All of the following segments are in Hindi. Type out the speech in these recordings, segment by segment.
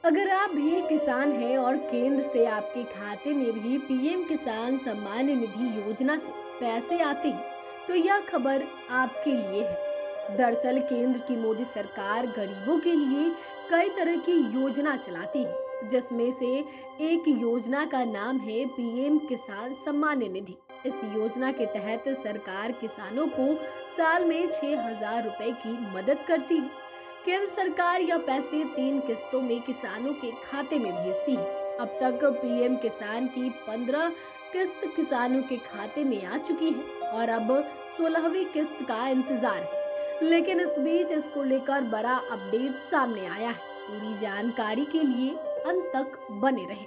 अगर आप भी किसान हैं और केंद्र से आपके खाते में भी पीएम किसान सम्मान निधि योजना से पैसे आते हैं, तो यह खबर आपके लिए है। दरअसल केंद्र की मोदी सरकार गरीबों के लिए कई तरह की योजना चलाती है, जिसमें से एक योजना का नाम है पीएम किसान सम्मान निधि। इस योजना के तहत सरकार किसानों को साल में 6,000 रुपए की मदद करती है। केंद्र सरकार यह पैसे 3 किस्तों में किसानों के खाते में भेजती है। अब तक पीएम किसान की 15 किस्त किसानों के खाते में आ चुकी है और अब 16वीं किस्त का इंतजार है। लेकिन इस बीच इसको लेकर बड़ा अपडेट सामने आया है। पूरी जानकारी के लिए अंत तक बने रहे।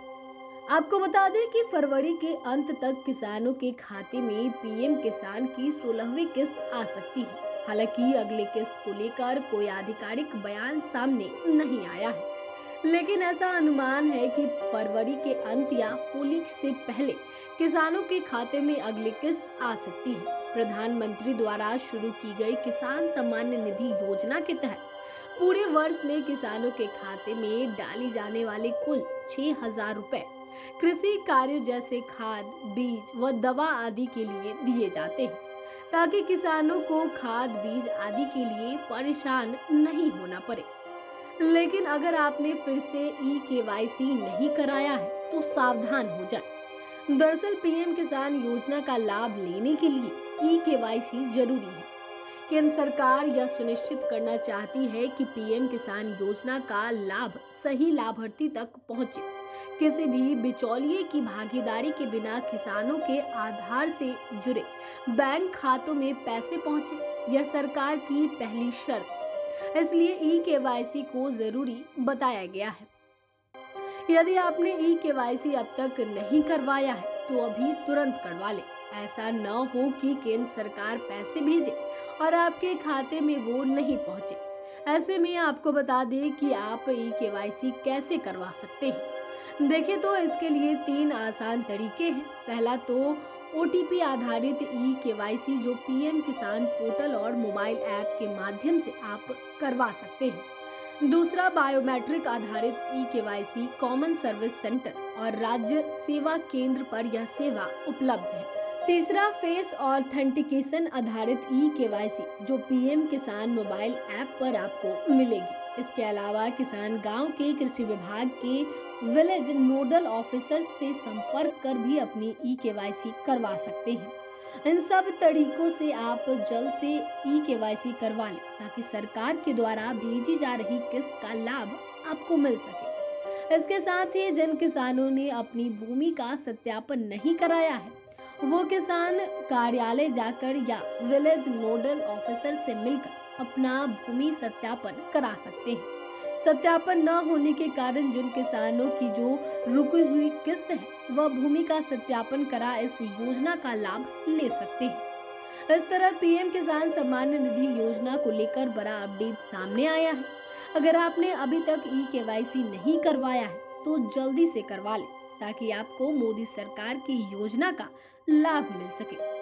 आपको बता दें कि फरवरी के अंत तक किसानों के खाते में पीएम किसान की 16वीं किस्त आ सकती है। हालांकि अगले किस्त को लेकर कोई आधिकारिक बयान सामने नहीं आया है, लेकिन ऐसा अनुमान है कि फरवरी के अंत या होली से पहले किसानों के खाते में अगली किस्त आ सकती है। प्रधानमंत्री द्वारा शुरू की गई किसान सम्मान निधि योजना के तहत पूरे वर्ष में किसानों के खाते में डाली जाने वाले कुल 6,000 रुपए कृषि कार्य जैसे खाद, बीज व दवा आदि के लिए दिए जाते हैं, ताकि किसानों को खाद, बीज आदि के लिए परेशान नहीं होना पड़े। लेकिन अगर आपने फिर से केवाईसी नहीं कराया है, तो सावधान हो जाए। दरअसल पीएम किसान योजना का लाभ लेने के लिए केवाईसी जरूरी है। केंद्र सरकार यह सुनिश्चित करना चाहती है कि पीएम किसान योजना का लाभ सही लाभार्थी तक पहुंचे। किसी भी बिचौलिए की भागीदारी के बिना किसानों के आधार से जुड़े बैंक खातों में पैसे पहुंचे, यह सरकार की पहली शर्त। इसलिए केवाईसी को जरूरी बताया गया है। यदि आपने केवाईसी अब तक नहीं करवाया है, तो अभी तुरंत करवा ले। ऐसा न हो कि केंद्र सरकार पैसे भेजे और आपके खाते में वो नहीं पहुंचे। ऐसे में आपको बता दें कि आप केवाईसी कैसे करवा सकते हैं। देखिए तो इसके लिए 3 आसान तरीके हैं। पहला तो ओटीपी आधारित केवाईसी, जो पीएम किसान पोर्टल और मोबाइल ऐप के माध्यम से आप करवा सकते हैं। दूसरा, बायोमेट्रिक आधारित केवाईसी कॉमन सर्विस सेंटर और राज्य सेवा केंद्र पर यह सेवा उपलब्ध है। तीसरा, फेस ऑथेंटिकेशन आधारित केवाईसी, जो पीएम किसान मोबाइल ऐप पर आपको मिलेगी। इसके अलावा किसान गांव के कृषि विभाग के विलेज नोडल ऑफिसर से संपर्क कर भी अपनी केवाईसी करवा सकते हैं। इन सब तरीकों से आप जल्द से केवाईसी करवा लें, ताकि सरकार के द्वारा भेजी जा रही किस्त का लाभ आपको मिल सके। इसके साथ ही जिन किसानों ने अपनी भूमि का सत्यापन नहीं कराया है, वो किसान कार्यालय जाकर या विलेज नोडल ऑफिसर से मिलकर अपना भूमि सत्यापन करा सकते हैं। सत्यापन न होने के कारण जिन किसानों की जो रुकी हुई किस्त है, वह भूमि का सत्यापन करा इस योजना का लाभ ले सकते हैं। इस तरह पीएम किसान सम्मान निधि योजना को लेकर बड़ा अपडेट सामने आया है। अगर आपने अभी तक केवाईसी नहीं करवाया है, तो जल्दी से करवा लें, ताकि आपको मोदी सरकार की योजना का लाभ मिल सके।